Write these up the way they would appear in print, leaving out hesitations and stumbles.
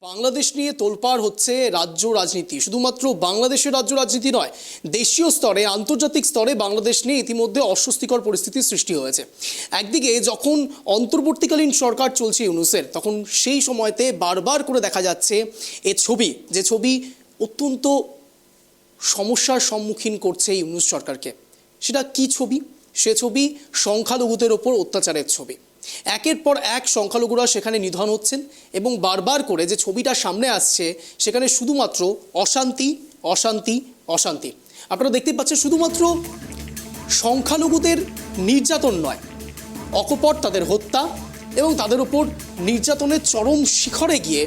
বাংলাদেশ নিয়ে তোলপাড় হচ্ছে রাজ্য রাজনীতি। শুধুমাত্র বাংলাদেশের রাজ্য রাজনীতি নয়, দেশীয় স্তরে আন্তর্জাতিক স্তরে বাংলাদেশ নিয়ে ইতিমধ্যে অস্বস্তিকর পরিস্থিতির সৃষ্টি হয়েছে। একদিকে যখন অন্তর্বর্তীকালীন সরকার চলছে ইউনূসের, তখন সেই সময়তে বারবার করে দেখা যাচ্ছে যে ছবি অত্যন্ত সমস্যার সম্মুখীন করছে ইউনূস সরকারকে। সেটা কি ছবি? সে ছবি সংখ্যালঘুদের ওপর অত্যাচারের ছবি। একের পর এক সংখ্যালঘুরা সেখানে নিধন হচ্ছেন এবং বারবার করে যে ছবিটা সামনে আসছে সেখানে শুধুমাত্র অশান্তি অশান্তি অশান্তি। আপনারা দেখতে পাচ্ছেন শুধুমাত্র সংখ্যালঘুদের নির্যাতন নয়, অকপট তাদের হত্যা এবং তাদের ওপর নির্যাতনের চরম শিখরে গিয়ে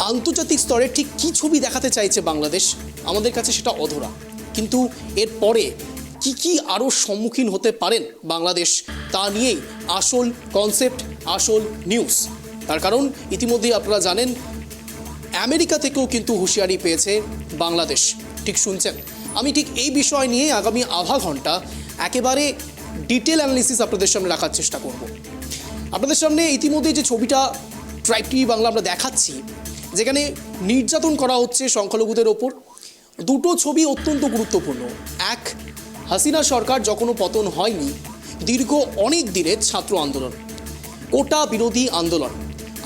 আন্তর্জাতিক স্তরে ঠিক কী ছবি দেখাতে চাইছে বাংলাদেশ, আমাদের কাছে সেটা অধরা। কিন্তু এরপরে কি কি আরও সম্মুখীন হতে পারেন বাংলাদেশ, তা নিয়েই আসল কনসেপ্ট, আসল নিউজ। তার কারণ ইতিমধ্যেই আপনারা জানেন আমেরিকা থেকেও কিন্তু হুঁশিয়ারি পেয়েছে বাংলাদেশ। ঠিক শুনছেন, আমি ঠিক এই বিষয় নিয়ে আগামী আধা ঘন্টা একেবারে ডিটেল অ্যানালিসিস আপনাদের সামনে রাখার চেষ্টা করব। আপনাদের সামনে ইতিমধ্যে যে ছবিটা ট্রাইব টিভি বাংলা আমরা দেখাচ্ছি, যেখানে নির্যাতন করা হচ্ছে সংখ্যালঘুদের ওপর, দুটো ছবি অত্যন্ত গুরুত্বপূর্ণ। এক, হাসিনা সরকার যখনও পতন হয়নি, দীর্ঘ অনেক দিনের ছাত্র আন্দোলন, কোটা বিরোধী আন্দোলন।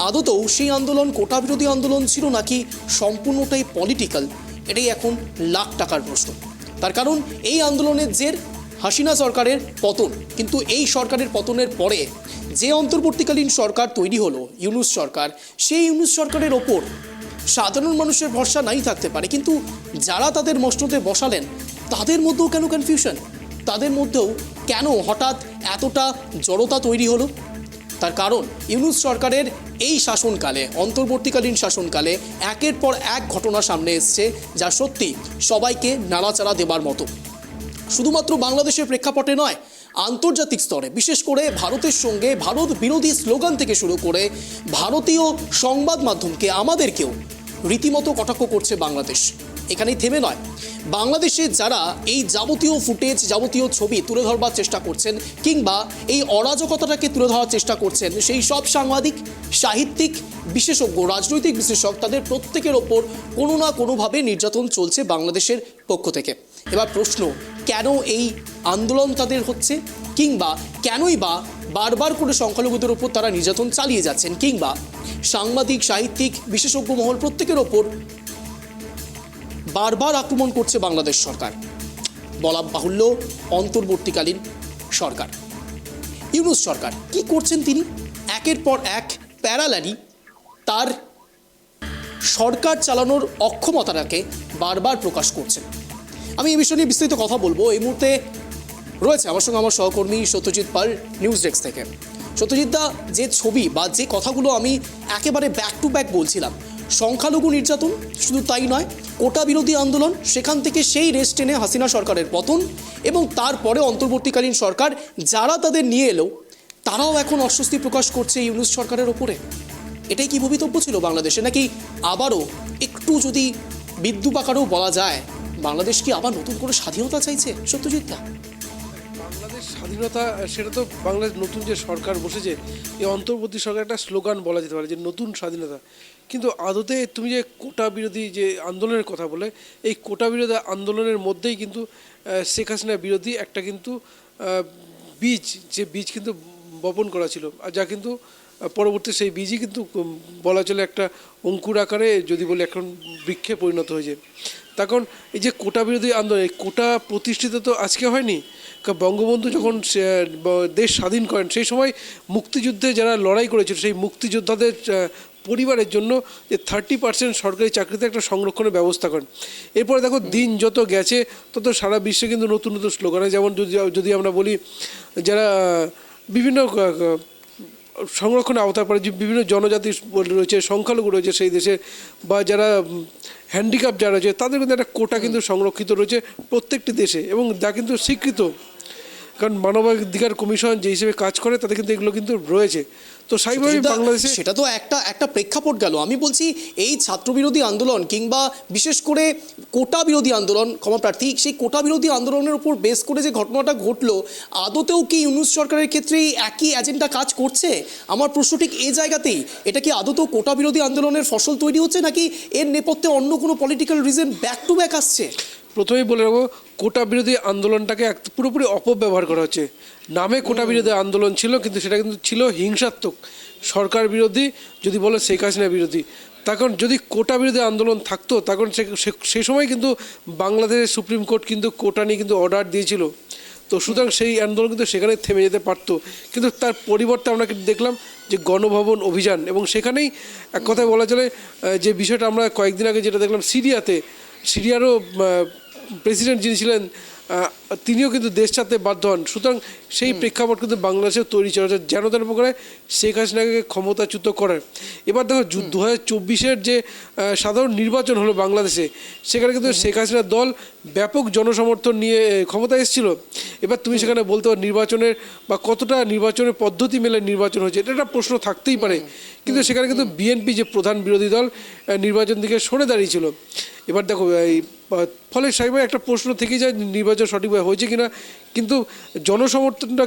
আদতেও সেই আন্দোলন কোটা বিরোধী আন্দোলন ছিল নাকি সম্পূর্ণটাই পলিটিক্যাল, এটাই এখন লাখ টাকার প্রশ্ন। তার কারণ এই আন্দোলনের জের হাসিনা সরকারের পতন। কিন্তু এই সরকারের পতনের পরে যে অন্তর্বর্তীকালীন সরকার তৈরি হলো ইউনূস সরকার, সেই ইউনূস সরকারের ওপর সাধারণ মানুষের ভরসা নাই থাকতে পারে, কিন্তু যারা তাদের মসনদে বসালেন তাদের মধ্যেও কেন কনফিউশন? তাদের মধ্যেও কেন হঠাৎ এতটা জড়তা তৈরি হলো? তার কারণ ইউনূস সরকারের এই শাসনকালে, অন্তর্বর্তীকালীন শাসনকালে একের পর এক ঘটনা সামনে এসছে যা সত্যি সবাইকে নাড়াচাড়া দেবার মতো। শুধুমাত্র বাংলাদেশের প্রেক্ষাপটে নয়, আন্তর্জাতিক স্তরে, বিশেষ করে ভারতের সঙ্গে ভারত বিরোধী স্লোগান থেকে শুরু করে ভারতীয় সংবাদ মাধ্যমকে, আমাদেরকেও রীতিমতো কটাক্ষ করছে বাংলাদেশ। এখানেই থেমে নয়, বাংলাদেশে যারা এই যাবতীয় ফুটেজ, যাবতীয় ছবি তুলে ধরবার চেষ্টা করছেন কিংবা এই অরাজকতাটাকে তুলে ধরার চেষ্টা করছেন, সেই সব সাংবাদিক, সাহিত্যিক, বিশেষজ্ঞ, রাজনৈতিক বিশ্লেষক, তাদের প্রত্যেকের ওপর কোনো না কোনোভাবে নির্যাতন চলছে বাংলাদেশের পক্ষ থেকে। এবার প্রশ্ন, কেন এই আন্দোলন তাদের হচ্ছে, কিংবা কেনই বা বারবার করে সংখ্যালঘুদের ওপর তারা নির্যাতন চালিয়ে যাচ্ছেন, কিংবা সাংবাদিক, সাহিত্যিক, বিশেষজ্ঞ মহল প্রত্যেকের ওপর বারবার আক্রমণ করছে বাংলাদেশ সরকার। বলা বাহুল্য অন্তর্বর্তীকালীন সরকার, ইউনূস সরকার কি করছেন? তিনি একের পর এক প্যারালালি তার সরকার চালানোর অক্ষমতাটাকে বারবার প্রকাশ করছেন। আমি এই বিষয় নিয়ে বিস্তারিত কথা বলবো। এই মুহূর্তে রয়েছে আমার সঙ্গে আমার সহকর্মী সত্যজিৎ পাল, নিউজ ডেস্ক থেকে। সত্যজিৎ দা, যে ছবি বা যে কথাগুলো আমি একেবারে ব্যাক টু ব্যাক বলছিলাম, সংখ্যালঘু নির্যাতন, শুধু তাই নয়, কোটা বিরোধী আন্দোলন, সেখান থেকে সেই রেস টেনে হাসিনা সরকারের পতন এবং তারপরে অন্তর্বর্তীকালীন সরকার যারা তাদের নিয়ে এলো, তারাও এখন অস্বস্তি প্রকাশ করছে ইউনূস সরকারের ওপরে। এটাই কি ভবিতব্য ছিল বাংলাদেশে? নাকি আবারও একটু যদি বিদ্যুৎ আকারেও বলা যায়, বাংলাদেশ কি আবার নতুন করে স্বাধীনতা চাইছে? সত্যজিৎ দা, বাংলাদেশ স্বাধীনতা, সেটা তো বাংলাদেশ নতুন যে সরকার বসেছে, এই অন্তর্বর্তী সরকার একটা স্লোগান বলা যেতে পারে যে নতুন স্বাধীনতা। কিন্তু আদতে তুমি যে কোটা বিরোধী যে আন্দোলনের কথা বলে, এই কোটা বিরোধী আন্দোলনের মধ্যেই কিন্তু শেখ হাসিনা বিরোধী একটা কিন্তু বীজ কিন্তু বপন করা ছিল, আর যা কিন্তু পরবর্তী সেই বীজই কিন্তু বলা চলে একটা অঙ্কুর আকারে, যদি বলে এখন বৃক্ষে পরিণত হয়েছে। তখন এই যে কোটা বিরোধী আন্দোলন, এই কোটা প্রতিষ্ঠিত তো আজকে হয়নি। বঙ্গবন্ধু যখন দেশ স্বাধীন করেন, সেই সময় মুক্তিযুদ্ধে যারা লড়াই করেছিল, সেই মুক্তিযোদ্ধাদের পরিবারের জন্য যে 30% সরকারি চাকরিতে একটা সংরক্ষণের ব্যবস্থা করেন। এরপরে দেখো দিন যত গেছে তত সারা বিশ্বে কিন্তু নতুন নতুন স্লোগান, যেমন যদি আমরা বলি যারা বিভিন্ন সংরক্ষণে আওতায় পড়ে, যে বিভিন্ন জনজাতি রয়েছে, সংখ্যালঘু রয়েছে সেই দেশে, বা যারা হ্যান্ডিক্যাপ যারা রয়েছে, তাদের কিন্তু একটা কোটা কিন্তু সংরক্ষিত রয়েছে প্রত্যেকটি দেশে, এবং যা কিন্তু স্বীকৃত। কারণ মানবাধিকার কমিশন যে হিসেবে কাজ করে, তাদের কিন্তু এগুলো কিন্তু রয়েছে। তো স্বাভাবিকভাবেই বাংলাদেশে সেটা তো একটা প্রেক্ষাপট গেল। আমি বলছি এই ছাত্রবিরোধী আন্দোলন কিংবা বিশেষ করে কোটা বিরোধী আন্দোলন, ক্ষমা প্রার্থী, সেই কোটা বিরোধী আন্দোলনের উপর বেস করে যে ঘটনাটা ঘটলো, আদতেও কি ইউনূস সরকারের ক্ষেত্রে এই একই এজেন্ডা কাজ করছে? আমার প্রশ্ন ঠিক এই জায়গাতেই, এটা কি আদতেও কোটা বিরোধী আন্দোলনের ফসল তৈরি হচ্ছে, নাকি এর নেপথ্যে অন্য কোনো political reason back to back আসছে? প্রথমেই বলে রাখবো, কোটা বিরোধী আন্দোলনটাকে পুরোপুরি অপব্যবহার করা হচ্ছে। নামে কোটা বিরোধী আন্দোলন ছিল, কিন্তু সেটা কিন্তু ছিল হিংসাত্মক, সরকার বিরোধী, যদি বলে শেখ হাসিনা বিরোধী। তখন যদি কোটা বিরোধী আন্দোলন থাকতো, তখন সে সময় কিন্তু বাংলাদেশের সুপ্রিম কোর্ট কিন্তু কোটা নিয়ে কিন্তু অর্ডার দিয়েছিল। তো সুতরাং সেই আন্দোলন কিন্তু সেখানে থেমে যেতে পারতো, কিন্তু তার পরিবর্তে আমরা কিন্তু দেখলাম যে গণভবন অভিযান, এবং সেখানেই এক কথায় বলা চলে যে বিষয়টা আমরা কয়েকদিন আগে যেটা দেখলাম সিরিয়ারও প্রেসিডেন্ট যিনি ছিলেন তিনিও কিন্তু দেশ ছাড়তে বাধ্য হন। সুতরাং সেই প্রেক্ষাপট কিন্তু বাংলাদেশেও তৈরি চলেছে, যেন তেন প্রকারে শেখ হাসিনাকে ক্ষমতাচ্যুত করার। এবার দেখো 2024-এর যে সাধারণ নির্বাচন হলো বাংলাদেশে, সেখানে কিন্তু শেখ হাসিনার দল ব্যাপক জনসমর্থন নিয়ে ক্ষমতায় এসেছিল। এবার তুমি সেখানে বলতে পারো নির্বাচনের বা কতটা নির্বাচনের পদ্ধতি মেলে নির্বাচন হয়েছে, এটা একটা প্রশ্ন থাকতেই পারে। কিন্তু সেখানে কিন্তু বিএনপি যে প্রধান বিরোধী দল নির্বাচন থেকে সরে দাঁড়িয়েছিল। এবার দেখো এই ফলে সাহেবের একটা প্রশ্ন থেকেই যায় নির্বাচন সঠিকভাবে হয়েছে কিনা, কিন্তু জনসমর্থনটা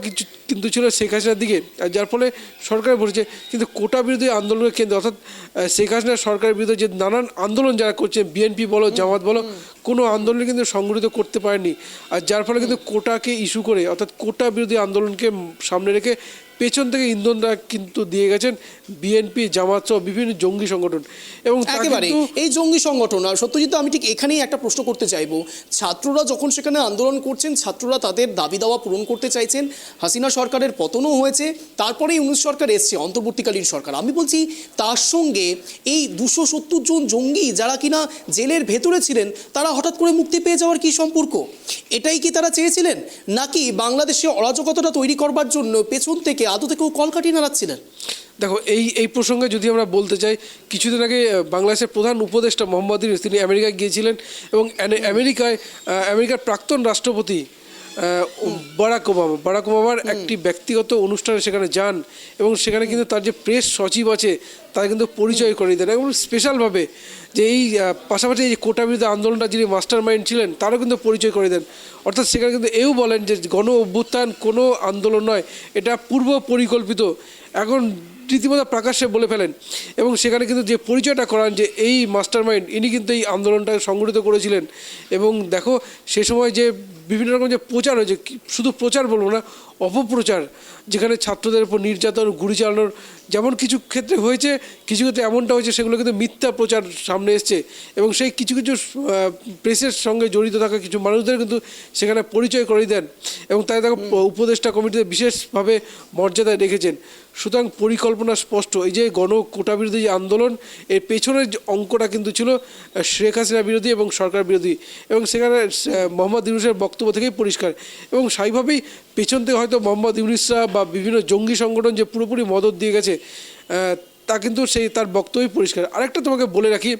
কিন্তু ছিল শেখ হাসিনার দিকে, যার ফলে সরকার বসেছে। কিন্তু কোটা বিরোধী আন্দোলনের কেন্দ্রে, অর্থাৎ শেখ হাসিনার সরকারের বিরুদ্ধে যে নানান আন্দোলন যারা করছে, বিএনপি বলো জামাত বলো, কোনো আন্দোলন কিন্তু সংগঠিত করতে পারেনি। আর যার ফলে কিন্তু কোটাকে ইস্যু করে, অর্থাৎ কোটা বিরোধী আন্দোলনকে সামনে রেখে পেছন থেকে ইন্ধনটা কিন্তু দিয়ে গেছেন বিএনপি, জামাত সহ বিভিন্ন জঙ্গি সংগঠন। এবং একেবারে এই জঙ্গি সংগঠন। আর সত্যজিৎ, আমি ঠিক এখানেই একটা প্রশ্ন করতে চাইবো, ছাত্ররা যখন সেখানে আন্দোলন করছেন, ছাত্ররা তাদের দাবি দাওয়া পূরণ করতে চাইছেন, হাসিনা সরকারের পতনও হয়েছে, তারপরে ইউনূস সরকার এসছে, অন্তর্বর্তীকালীন সরকার। আমি বলছি তার সঙ্গে এই 270 জন জঙ্গি যারা কিনা জেলের ভেতরে ছিলেন, তারা হঠাৎ করে মুক্তি পেয়ে যাওয়ার কি সম্পর্ক? এটাই কি তারা চেয়েছিলেন, নাকি বাংলাদেশে অরাজকতাটা তৈরি করবার জন্য পেছন থেকে আদতে কেউ কলকাঠি নাড়াচ্ছিলেন? দেখো এই প্রসঙ্গে যদি আমরা বলতে চাই, কিছুদিন আগে বাংলাদেশের প্রধান উপদেষ্টা মোহাম্মদ ইউনূস তিনি আমেরিকায় গিয়েছিলেন, এবং আমেরিকার প্রাক্তন রাষ্ট্রপতি বারাক ওবামার একটি ব্যক্তিগত অনুষ্ঠানে সেখানে যান, এবং সেখানে কিন্তু তার যে প্রেস সচিব আছে তারা কিন্তু পরিচয় করিয়ে দেন, এবং স্পেশালভাবে যে এই পাশাপাশি এই কোটা বিরোধী আন্দোলনটা যিনি মাস্টার মাইন্ড ছিলেন তারও কিন্তু পরিচয় করে দেন। অর্থাৎ সেখানে কিন্তু এও বলেন যে গণ অভ্যুত্থান কোনো আন্দোলন নয়, এটা পূর্ব পরিকল্পিত, এখন রীতিমতো প্রকাশ্যে বলে ফেলেন। এবং সেখানে কিন্তু যে পরিচয়টা করান যে এই মাস্টার মাইন্ড ইনি কিন্তু এই আন্দোলনটা সংগঠিত করেছিলেন। এবং দেখো সে সময় যে বিভিন্ন রকম যে প্রচার হয়েছে, শুধু প্রচার বলবো না, অপপ্রচার, যেখানে ছাত্রদের উপর নির্যাতন, গুলি চালানোর যেমন কিছু ক্ষেত্রে হয়েছে, কিছু ক্ষেত্রে এমনটা হয়েছে সেগুলো কিন্তু মিথ্যা প্রচার সামনে এসছে। এবং সেই কিছু প্রেসের সঙ্গে জড়িত থাকা কিছু মানুষদের কিন্তু সেখানে পরিচয় করে দেন, এবং তাই তাকে উপদেষ্টা কমিটিতে বিশেষভাবে মর্যাদায় রেখেছেন। সুতরাং পরিকল্পনা স্পষ্ট, এই যে কোটা বিরোধী যে আন্দোলন, এর পেছনের যে অঙ্কটা কিন্তু ছিল শেখ হাসিনা বিরোধী এবং সরকার বিরোধী, এবং সেখানে মোহাম্মদ ইউনূসের বক্তব্য থেকেই পরিষ্কার। এবং স্বাভাবিকভাবেই পেছন থেকে হয়তো মোহাম্মদ ইউনূসরা বা বিভিন্ন জঙ্গি সংগঠন যে পুরোপুরি মদত দিয়ে গেছে, তা কিন্তু তার বক্তব্যই পরিষ্কার। আরেকটা তোমাকে বলে রাখি,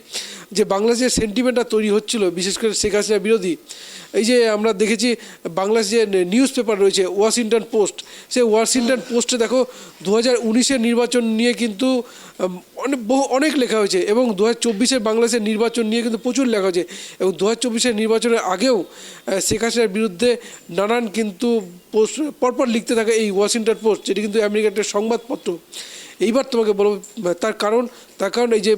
যে বাংলাদেশের সেন্টিমেন্টটা তৈরি হচ্ছিল বিশেষ করে শেখ হাসিনা বিরোধী, এই যে আমরা দেখেছি বাংলাদেশ যে নিউজ পেপার রয়েছে ওয়াশিংটন পোস্ট, সেই ওয়াশিংটন পোস্টে দেখো 2019-এর নির্বাচন নিয়ে কিন্তু অনেক লেখা হয়েছে, এবং 2024-এর বাংলাদেশের নির্বাচন নিয়ে কিন্তু প্রচুর লেখা হয়েছে। এবং 2024-এর নির্বাচনের আগেও শেখ হাসিনার বিরুদ্ধে নানান কিন্তু পোস্ট পরপর লিখতে থাকে এই ওয়াশিংটন পোস্ট, যেটি কিন্তু আমেরিকার একটা সংবাদপত্র। এইবার তোমাকে বলবো তার কারণ এই যে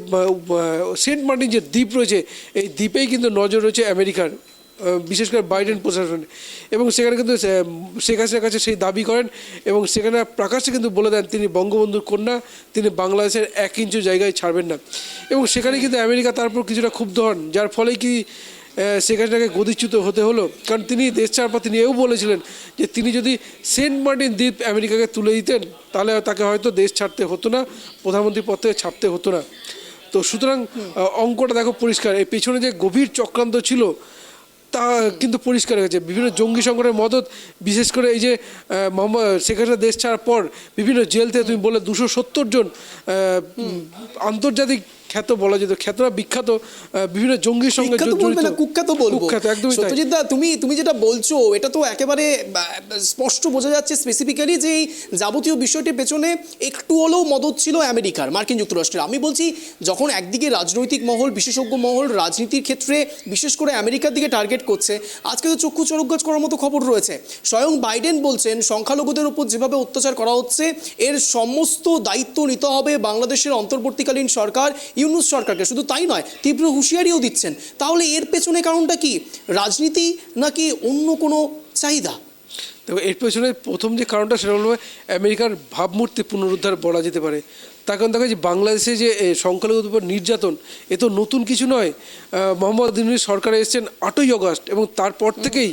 সেন্ট মার্টিন যে দ্বীপ রয়েছে, এই দ্বীপেই কিন্তু নজর রয়েছে আমেরিকার, বিশেষ করে বাইডেন প্রশাসনে। এবং সেখানে কিন্তু শেখ হাসিনার কাছে সেই দাবি করেন, এবং সেখানে প্রকাশ্যে কিন্তু বলে দেন তিনি বঙ্গবন্ধুর কন্যা, তিনি বাংলাদেশের 1 ইঞ্চি জায়গায় ছাড়বেন না। এবং সেখানে কিন্তু আমেরিকা তারপর কিছুটা ক্ষুব্ধ হন, যার ফলে কি শেখ হাসিনাকে গদিচ্যুত হতে হলো। কারণ তিনি দেশ ছাড়ার পর তিনি এও বলেছিলেন যে তিনি যদি সেন্ট মার্টিন দ্বীপ আমেরিকাকে তুলে দিতেন, তাহলে তাকে হয়তো দেশ ছাড়তে হতো না, প্রধানমন্ত্রী পদ থেকে ছাড়তে হতো না। তো সুতরাং অঙ্কটা দেখো পরিষ্কার, এই পেছনে যে গভীর চক্রান্ত ছিল তা কিন্তু পরিষ্কার হয়েছে। বিভিন্ন জঙ্গি সংগঠনের মদত, বিশেষ করে এই যে মোহাম্মদ শেখ হাসিনা দেশ ছাড়ার পর বিভিন্ন জেল থেকে তুমি বলে 270 জন আন্তর্জাতিক খ্যাত বলা যেত, খ্যাতরা বিখ্যাত বিভিন্ন জঙ্গির সঙ্গে বিখ্যাত বলবে না, কুখ্যাত বলবো। কুখ্যাত, একদমই তাই। সত্যজিৎ দা, তুমি যেটা বলছো এটা তো একেবারে স্পষ্ট বোঝা যাচ্ছে স্পেসিফিক্যালি যে এই যাবতীয় বিষয়টির পেছনে একটু হলেও মদত ছিল আমেরিকার, মার্কিন যুক্তরাষ্ট্রের। আমি বলছি যখন একদিকে রাজনৈতিক মহল, বিশেষজ্ঞ মহল রাজনীতির ক্ষেত্রে বিশেষ করে আমেরিকার দিকে টার্গেট করছে, আজকে তো চক্ষু চড়কগাছ করার মতো খবর রয়েছে। স্বয়ং বাইডেন বলছেন সংখ্যালঘুদের উপর যেভাবে অত্যাচার করা হচ্ছে এর সমস্ত দায়িত্ব নিতে হবে বাংলাদেশের অন্তর্বর্তীকালীন সরকার, ইউনূস সরকারকে। শুধু তাই নয়, তীব্র হুঁশিয়ারিও দিচ্ছেন। তাহলে এর পেছনে কারণটা কি? রাজনীতি নাকি অন্য কোনো চাহিদা? দেখো, এর পেছনে প্রথম যে কারণটা সেটা হলো আমেরিকার ভাবমূর্তি পুনরুদ্ধার বলা যেতে পারে। তার কারণ দেখা যায় বাংলাদেশে যে সংখ্যালঘুদের উপর নির্যাতন, এ তো নতুন কিছু নয়। মোহাম্মদ ইউনূস সরকার এসেছেন 8ই অগস্ট এবং তারপর থেকেই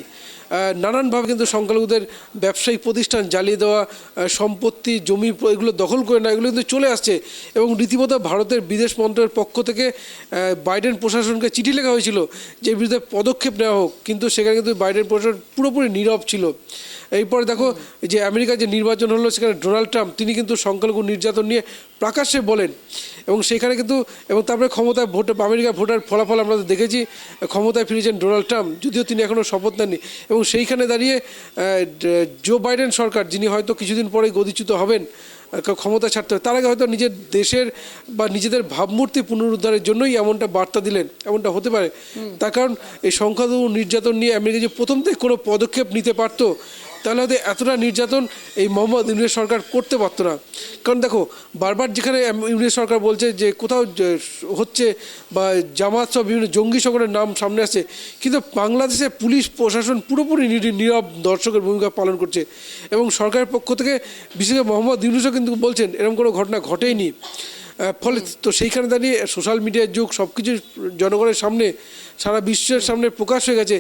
নানানভাবে কিন্তু সংখ্যালঘুদের ব্যবসায়িক প্রতিষ্ঠান জ্বালিয়ে দেওয়া, সম্পত্তি, জমি এগুলো দখল করে না, এগুলো কিন্তু চলে আসছে। এবং রীতিমতো ভারতের বিদেশ মন্ত্রকের পক্ষ থেকে বাইডেন প্রশাসনকে চিঠি লেখা হয়েছিল যে এর বিরুদ্ধে পদক্ষেপ নেওয়া হোক, কিন্তু সেখানে কিন্তু বাইডেন প্রশাসন পুরোপুরি নীরব ছিল। এরপরে দেখো যে আমেরিকার যে নির্বাচন হলো সেখানে ডোনাল্ড ট্রাম্প তিনি কিন্তু সংখ্যালঘু নির্যাতন নিয়ে প্রকাশ্যে বলেন এবং সেখানে কিন্তু এবং তারপরে ক্ষমতায় আমেরিকার ভোটার ফলাফল আমরা দেখেছি, ক্ষমতায় ফিরেছেন ডোনাল্ড ট্রাম্প, যদিও তিনি এখনও শপথ নেননি। এবং সেইখানে দাঁড়িয়ে জো বাইডেন সরকার, যিনি হয়তো কিছুদিন পরেই গদিচ্যুত হবেন, ক্ষমতা ছাড়তে হবে, তার আগে হয়তো নিজের দেশের বা নিজেদের ভাবমূর্তি পুনরুদ্ধারের জন্যই এমনটা বার্তা দিলেন। এমনটা হতে পারে তার কারণ এই সংখ্যালঘু নির্যাতন নিয়ে আমেরিকা যে প্রথম থেকে কোনো পদক্ষেপ নিতে পারতো, তাহলে হয়তো এতটা নির্যাতন এই মোহাম্মদ ইউনূস সরকার করতে পারতো না। কারণ দেখো, বারবার যেখানে ইউনূস সরকার বলছে যে কোথাও হচ্ছে বা জামাত সব বিভিন্ন জঙ্গি সংগঠনের নাম সামনে আসছে, কিন্তু বাংলাদেশে পুলিশ প্রশাসন পুরোপুরি নীরব দর্শকের ভূমিকা পালন করছে। এবং সরকারের পক্ষ থেকে বিশেষ করে মোহাম্মদ ইউনূসও কিন্তু বলছেন এরকম কোনো ঘটনা ঘটেইনি। ফলে তো সেইখানে দাঁড়িয়ে সোশ্যাল মিডিয়ার যুগ, সব কিছু জনগণের সামনে, সারা বিশ্বের সামনে প্রকাশ হয়ে গেছে।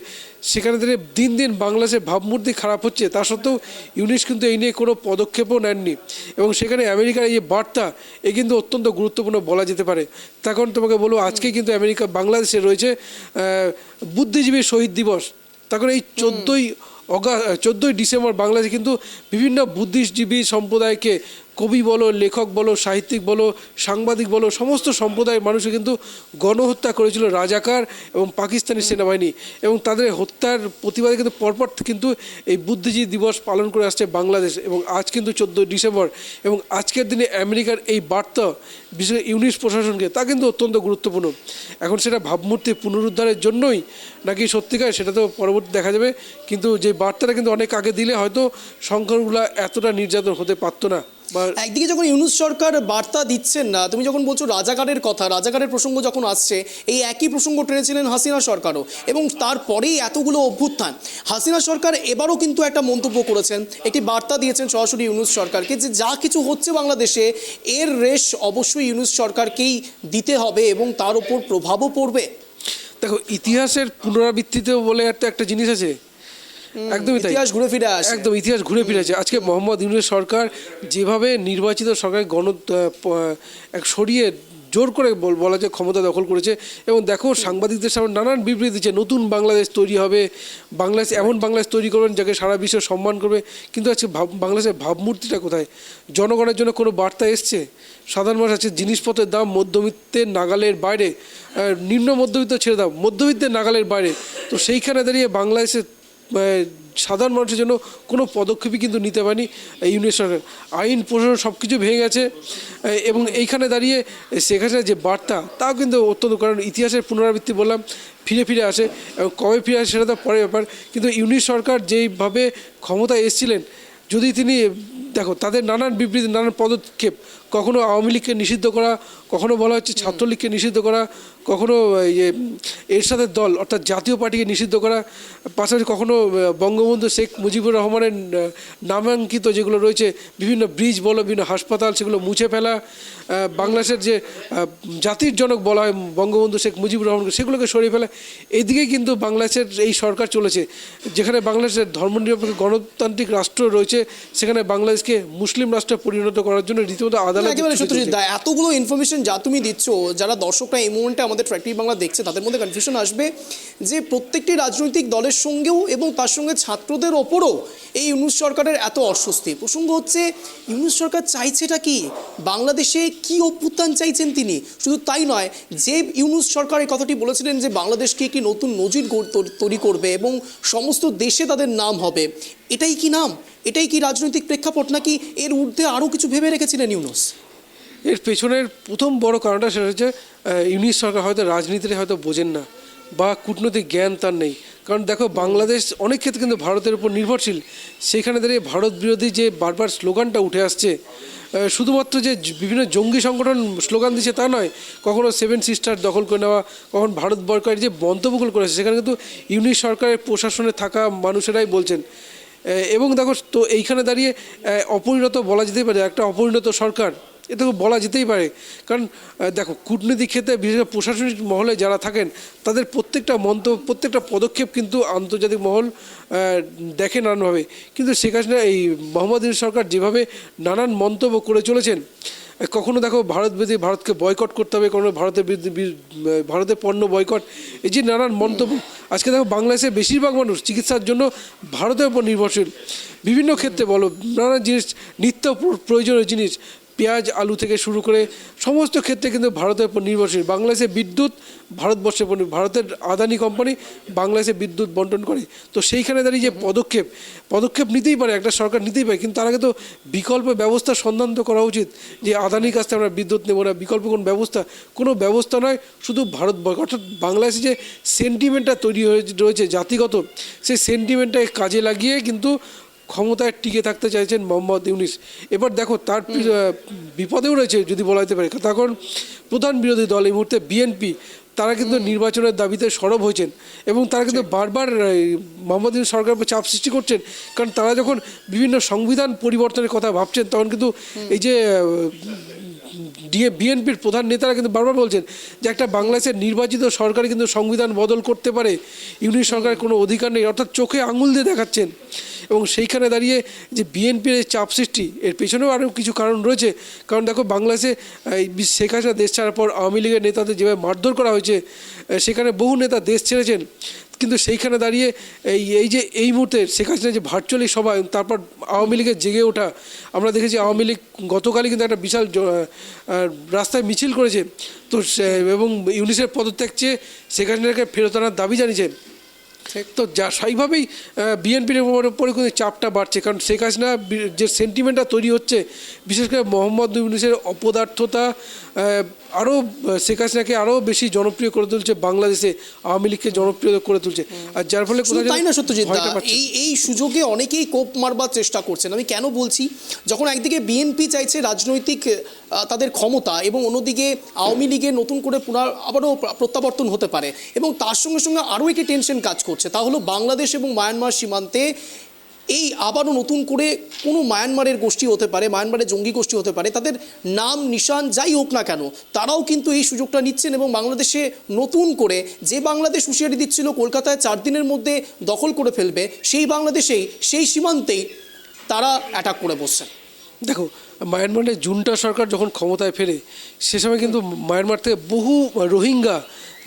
সেখানে দাঁড়িয়ে দিন দিন বাংলাদেশের ভাবমূর্তি খারাপ হচ্ছে, তা সত্ত্বেও ইউনূস কিন্তু এই নিয়ে কোনো পদক্ষেপও নেননি। এবং সেখানে আমেরিকার এই বার্তা এ কিন্তু অত্যন্ত গুরুত্বপূর্ণ বলা যেতে পারে। তখন তোমাকে বলবো, আজকে কিন্তু আমেরিকা বাংলাদেশে রয়েছে বুদ্ধিজীবী শহীদ দিবস। তখন এই 14ই ডিসেম্বর বাংলাদেশে কিন্তু বিভিন্ন বুদ্ধিজীবী সম্প্রদায়কে, কবি বলো, লেখক বলো, সাহিত্যিক বলো, সাংবাদিক বলো, সমস্ত সম্প্রদায়ের মানুষকে কিন্তু গণহত্যা করেছিল রাজাকার এবং পাকিস্তানি সেনাবাহিনী। এবং তাদের হত্যার প্রতিবাদে কিন্তু পরপর কিন্তু এই বুদ্ধিজীবী দিবস পালন করে আসছে বাংলাদেশ। এবং আজ কিন্তু 14ই ডিসেম্বর এবং আজকের দিনে আমেরিকার এই বার্তা বিশেষ করে ইউনূস প্রশাসনকে, তা কিন্তু অত্যন্ত গুরুত্বপূর্ণ। এখন সেটা ভাবমূর্তি পুনরুদ্ধারের জন্যই নাকি সত্যিকার, সেটা তো পরবর্তী দেখা যাবে। কিন্তু যে বার্তাটা কিন্তু অনেক আগে দিলে হয়তো সংখ্যাগুলো এতটা নির্যাতন হতে পারতো না। একদিকে যখন ইউনূস সরকার বার্তা দিচ্ছেন না, তুমি যখন বলছো রাজাকারের কথা, রাজাকারের প্রসঙ্গ যখন আসছে, এই একই প্রসঙ্গ টেনেছিলেন হাসিনা সরকারও। এবং তারপরেই এতগুলো অভ্যুত্থান, হাসিনা সরকার এবারও কিন্তু একটা মন্তব্য করেছেন, একটি বার্তা দিয়েছেন সরাসরি ইউনূস সরকারকে যে যা কিছু হচ্ছে বাংলাদেশে এর রেশ অবশ্যই ইউনূস সরকারকেই দিতে হবে এবং তার উপর প্রভাবও পড়বে। দেখো, ইতিহাসের পুনরাবৃত্তিতেও বলে একটা জিনিস আছে, একদমই তাই, ইতিহাস ঘুরে ফিরে আসে। একদম ইতিহাস ঘুরে ফিরেছে। আজকে মোহাম্মদ ইউনূস সরকার যেভাবে নির্বাচিত সরকার সরিয়ে জোর করে বলা যায় ক্ষমতা দখল করেছে। এবং দেখো, সাংবাদিকদের সামনে নানান বিবৃতি দিচ্ছে, নতুন বাংলাদেশ তৈরি হবে, বাংলাদেশ এমন বাংলাদেশ তৈরি করবেন যাকে সারা বিশ্ব সম্মান করবে। কিন্তু আজকে বাংলাদেশের ভাবমূর্তিটা কোথায়? জনগণের জন্য কোনো বার্তা এসছে? সাধারণ মানুষ আছে, জিনিসপত্রের দাম মধ্যবিত্তের নাগালের বাইরে, নিম্ন মধ্যবিত্ত ছেড়ে দাও, মধ্যবিত্তের নাগালের বাইরে। তো সেইখানে দাঁড়িয়ে বাংলাদেশের সাধারণ মানুষের জন্য কোনো পদক্ষেপই কিন্তু নিতে পারেনি ইউনূস সরকার। আইন প্রশাসন সব কিছু ভেঙে গেছে। এবং এইখানে দাঁড়িয়ে শেখ হাসিনার যে বার্তা, তাও কিন্তু অত্যন্ত, কারণ ইতিহাসের পুনরাবৃত্তি বললাম ফিরে ফিরে আসে, এবং কবে ফিরে আসে সেটা তো পরের ব্যাপার। কিন্তু ইউনূস সরকার যেইভাবে ক্ষমতায় এসেছিলেন, যদি তিনি দেখো তাদের নানান বিবৃতি, নানান পদক্ষেপ, কখনো আওয়ামী লীগকে নিষিদ্ধ করা, কখনো বলা হচ্ছে ছাত্রলীগকে নিষিদ্ধ করা, কখনো এরশাদের দল অর্থাৎ জাতীয় পার্টিকে নিষিদ্ধ করা, পাশাপাশি কখনো বঙ্গবন্ধু শেখ মুজিবুর রহমানের নামাঙ্কিত যেগুলো রয়েছে বিভিন্ন ব্রিজ বলো, বিভিন্ন হাসপাতাল, সেগুলো মুছে ফেলা, বাংলাদেশের যে জাতির জনক বলা হয় বঙ্গবন্ধু শেখ মুজিবুর রহমানকে, সেগুলোকে সরিয়ে ফেলা। এইদিকেই কিন্তু বাংলাদেশের এই সরকার চলেছে। যেখানে বাংলাদেশের ধর্মনিরপেক্ষ গণতান্ত্রিক রাষ্ট্র রয়েছে, সেখানে বাংলাদেশকে মুসলিম রাষ্ট্রে পরিণত করার জন্য রীতিমতো একেবারে সত্যজিৎ দা, এতগুলো ইনফরমেশন যা তুমি দিচ্ছ, যারা দর্শকরা এই মুহূর্তে আমাদের ট্র্যাক টিভি বাংলা দেখছে তাদের মধ্যে কনফিউশন আসবে যে প্রত্যেকটি রাজনৈতিক দলের সঙ্গেও এবং তার সঙ্গে ছাত্রদের ওপরও এই ইউনূস সরকারের এত অস্বস্তি। প্রসঙ্গ হচ্ছে ইউনূস সরকার চাইছেটা কি, বাংলাদেশে কি অভ্যুত্থান চাইছেন তিনি? শুধু তাই নয়, যে ইউনূস সরকার এই কথাটি বলেছিলেন যে বাংলাদেশকে একটি নতুন নজির তৈরি করবে এবং সমস্ত দেশে তাদের নাম হবে, এটাই কি নাম, এটাই কি রাজনৈতিক প্রেক্ষাপট, নাকি এর ঊর্ধ্বে আরও কিছু ভেবে রেখেছিলেন ইউনূস? এর পেছনের প্রথম বড় কারণটা সেটা হচ্ছে ইউনূস সরকার হয়তো রাজনীতিতে হয়তো বোঝেন না বা কূটনৈতিক জ্ঞান তার নেই। কারণ দেখো, বাংলাদেশ অনেক ক্ষেত্রে কিন্তু ভারতের উপর নির্ভরশীল। সেখানে দাঁড়িয়ে ভারত বিরোধী যে বারবার স্লোগানটা উঠে আসছে, শুধুমাত্র যে বিভিন্ন জঙ্গি সংগঠন স্লোগান দিচ্ছে তা নয়, কখনো 7 সিস্টার দখল করে নেওয়া, কখন ভারত বয়কটের যে মন্তব্যগুলো করেছে, সেখানে কিন্তু ইউনূস সরকারের প্রশাসনে থাকা মানুষেরাই বলছেন। এবং দেখো তো এইখানে দাঁড়িয়ে অপরিণত বলা যেতেই পারে, একটা অপরিণত সরকার এটা বলা যেতেই পারে। কারণ দেখো, কূটনৈতিক ক্ষেত্রে বিশেষ করে প্রশাসনিক মহলে যারা থাকেন তাদের প্রত্যেকটা মন্তব্য, প্রত্যেকটা পদক্ষেপ কিন্তু আন্তর্জাতিক মহল দেখে নানানভাবে। কিন্তু শেখ হাসিনা, এই মোহাম্মদ ইউনূস সরকার যেভাবে নানান মন্তব্য করে চলেছেন, কখনো দেখো ভারত বিরোধী, ভারতকে বয়কট করতে হবে, কোনো ভারতের ভারতের পণ্য বয়কট, এই যে নানান মন্তব্য। আজকে দেখো, বাংলাদেশের বেশিরভাগ মানুষ চিকিৎসার জন্য ভারতের উপর নির্ভরশীল। বিভিন্ন ক্ষেত্রে বলো, নানান জিনিস, নিত্য প্রয়োজনীয় জিনিস, পেঁয়াজ আলু থেকে শুরু করে সমস্ত ক্ষেত্রে কিন্তু ভারতের উপর নির্ভরশীল। বাংলাদেশে বিদ্যুৎ ভারতবর্ষে, ভারতের আদানি কোম্পানি বাংলাদেশে বিদ্যুৎ বন্টন করে। তো সেইখানে দাঁড়িয়ে যে পদক্ষেপ নিতেই পারে, একটা সরকার নিতেই পারে, কিন্তু তার আগে তো বিকল্প ব্যবস্থার সন্ধান তো করা উচিত। যে আদানির কাছ থেকে আমরা বিদ্যুৎ নেব না, বিকল্প কোনো ব্যবস্থা নয়, শুধু ভারত বয়কট। অর্থাৎ বাংলাদেশে যে সেন্টিমেন্টটা তৈরি রয়েছে জাতিগত, সেই সেন্টিমেন্টটাকে কাজে লাগিয়ে কিন্তু ক্ষমতায় টিকে থাকতে চাইছেন মোহাম্মদ ইউনূস। এবার দেখো, তার বিপদেও রয়েছে যদি বলা যেতে পারে। তখন প্রধান বিরোধী দল এই মুহূর্তে বিএনপি, তারা কিন্তু নির্বাচনের দাবিতে সরব হয়েছেন এবং তারা কিন্তু বারবার মোহাম্মদ ইউনূস সরকারের উপর চাপ সৃষ্টি করছেন। কারণ তারা যখন বিভিন্ন সংবিধান পরিবর্তনের কথা ভাবছেন, তখন কিন্তু এই যে বিএনপির প্রধান নেতারা কিন্তু বারবার বলছেন যে একটা বাংলাদেশের নির্বাচিত সরকার কিন্তু সংবিধান বদল করতে পারে, ইউনূস সরকারের কোনো অধিকার নেই, অর্থাৎ চোখে আঙুল দিয়ে দেখাচ্ছেন। এবং সেইখানে দাঁড়িয়ে যে বিএনপির চাপ সৃষ্টি, এর পেছনেও আরও কিছু কারণ রয়েছে। কারণ দেখো, বাংলাদেশে শেখ হাসিনা দেশ ছাড়ার পর আওয়ামী লীগের নেতাদের যেভাবে মারধর করা হয়েছে, সেখানে বহু নেতা দেশ ছেড়েছেন। কিন্তু সেইখানে দাঁড়িয়ে এই মুহূর্তে শেখ হাসিনা যে ভার্চুয়ালি সভা, তারপর আওয়ামী লীগের জেগে ওঠা, আমরা দেখেছি আওয়ামী লীগ গতকালই কিন্তু একটা বিশাল রাস্তায় মিছিল করেছে। তো এবং ইউনূসের পদত্যাগ চেয়ে শেখ হাসিনাকে ফেরত আনার দাবি জানিয়েছে। তো যা স্বাভাবিকভাবেই বিএনপির উপরে কিন্তু চাপটা বাড়ছে। কারণ শেখ হাসিনা যে সেন্টিমেন্টটা তৈরি হচ্ছে, বিশেষ করে মোহাম্মদ ইউনূসের অপদার্থতা আরও শেখ হাসিনাকে আরও বেশি জনপ্রিয় করে তুলছে, বাংলাদেশে আওয়ামী লীগকে জনপ্রিয় করে তুলছে। আর যার ফলে তাই না সত্যজিৎ দা, এই সুযোগে অনেকেই কোপ মারবার চেষ্টা করছেন। আমি কেন বলছি, যখন একদিকে বিএনপি চাইছে রাজনৈতিক তাদের ক্ষমতা এবং অন্যদিকে আওয়ামী লীগের নতুন করে আবারও প্রত্যাবর্তন হতে পারে, এবং তার সঙ্গে সঙ্গে আরও একটি টেনশন কাজ করছে, তা হলো বাংলাদেশ এবং মায়ানমার সীমান্তে এই আবারও নতুন করে কোনো মায়ানমারের গোষ্ঠী হতে পারে, মায়ানমারের জঙ্গি গোষ্ঠী হতে পারে, তাদের নাম নিশান যাই হোক না কেন, তারাও কিন্তু এই সুযোগটা নিচ্ছেন এবং বাংলাদেশে নতুন করে যে বাংলাদেশ হুঁশিয়ারি দিচ্ছিল কলকাতায় 4 দিনের মধ্যে দখল করে ফেলবে, সেই বাংলাদেশেই, সেই সীমান্তেই তারা অ্যাটাক করে বসছেন। দেখো, মায়ানমারের জুন্টা সরকার যখন ক্ষমতায় ফেরে, সে সময় কিন্তু মায়ানমার থেকে বহু রোহিঙ্গা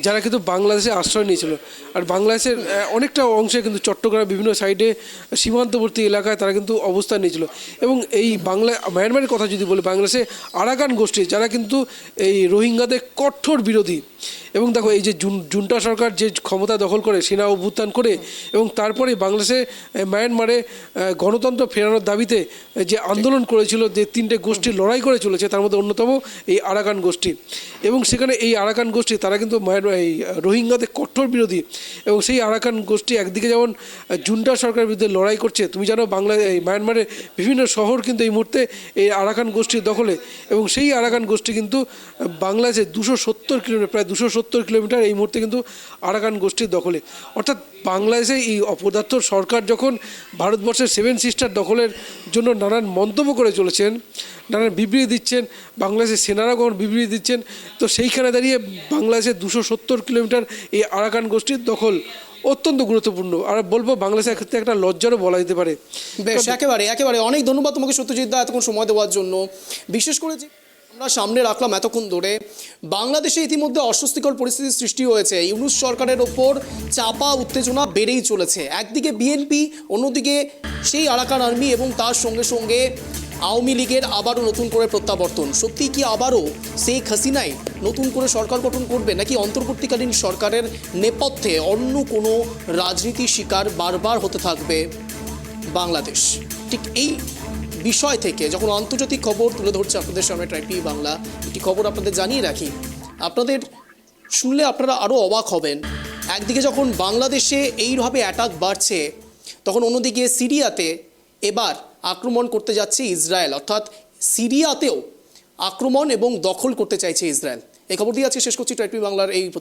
যারা কিন্তু বাংলাদেশে আশ্রয় নিয়েছিল, আর বাংলাদেশের অনেকটা অংশে কিন্তু চট্টগ্রাম বিভিন্ন সাইডে সীমান্তবর্তী এলাকায় তারা কিন্তু অবস্থান নিয়েছিল। এবং এই মায়ানমারের কথা যদি বলি, বাংলাদেশে আরাকান গোষ্ঠী যারা কিন্তু এই রোহিঙ্গাদের কঠোর বিরোধী। এবং দেখো, এই যে জুন্টা সরকার যে ক্ষমতা দখল করে, সেনা অভ্যুত্থান করে, এবং তারপরে বাংলাদেশে মায়ানমারে গণতন্ত্র ফেরানোর দাবিতে যে আন্দোলন করেছিল, যে 3টে গোষ্ঠী লড়াই করে চলেছে, তার মধ্যে অন্যতম এই আরাকান গোষ্ঠী। এবং সেখানে এই আরাকান গোষ্ঠী তারা কিন্তু এই রোহিঙ্গাদের কঠোর বিরোধী। এবং সেই আরাকান গোষ্ঠী একদিকে যেমন জুন্টা সরকারের বিরুদ্ধে লড়াই করছে, তুমি জানো এই মায়ানমারের বিভিন্ন শহর কিন্তু এই মুহূর্তে এই আরাকান গোষ্ঠীর দখলে। এবং সেই আরাকান গোষ্ঠী কিন্তু বাংলাদেশে 270 কিলোমিটার, প্রায় 270 কিলোমিটার এই মুহূর্তে কিন্তু আরাকান গোষ্ঠীর দখলে। অর্থাৎ বাংলাদেশে এই অপদার্থ সরকার যখন ভারতবর্ষের 7 সিস্টার দখলের জন্য নানান মন্তব্য করে চলেছেন, নানান বিবৃতি দিচ্ছেন, বাংলাদেশের সেনারা কখন বিবৃতি দিচ্ছেন, তো সেইখানে দাঁড়িয়ে বাংলাদেশের 270 কিলোমিটার এই আরাকান গোষ্ঠীর দখল অত্যন্ত গুরুত্বপূর্ণ। আর বলবো, বাংলাদেশের ক্ষেত্রে একটা লজ্জারও বলা যেতে পারে। বেশ, একেবারে অনেক ধন্যবাদ তোমাকে সত্যজিৎ দা এতক্ষণ সময় দেওয়ার জন্য। বিশেষ করে আমরা সামনে রাখলাম এতক্ষণ ধরে বাংলাদেশে ইতিমধ্যে অস্বস্তিকর পরিস্থিতির সৃষ্টি হয়েছে। ইউনূস সরকারের ওপর চাপা উত্তেজনা বেড়েই চলেছে। একদিকে বিএনপি, অন্যদিকে সেই আরাকান আর্মি এবং তার সঙ্গে সঙ্গে আওয়ামী লীগের আবারও নতুন করে প্রত্যাবর্তন। সত্যি কি আবারও শেখ হাসিনাই নতুন করে সরকার গঠন করবে, নাকি অন্তর্বর্তীকালীন সরকারের নেপথ্যে অন্য কোনো রাজনীতির শিকার বারবার হতে থাকবে বাংলাদেশ? ঠিক এই বিষয় থেকে যখন আন্তর্জাতিক খবর তুলে ধরছে আপনাদের সামনে ট্রাইব টিভি বাংলা, একটি খবর আপনাদের জানিয়ে রাখি, আপনাদের শুনলে আপনারা আরও অবাক হবেন। একদিকে যখন বাংলাদেশে এইভাবে অ্যাটাক বাড়ছে, তখন অন্যদিকে সিরিয়াতে এবার আক্রমণ করতে যাচ্ছে ইসরায়েল, অর্থাৎ সিরিয়াতেও আক্রমণ এবং দখল করতে চাইছে ইসরায়েল। এই খবর দিয়ে আজকে শেষ করছি ট্রাইব টিভি বাংলার এই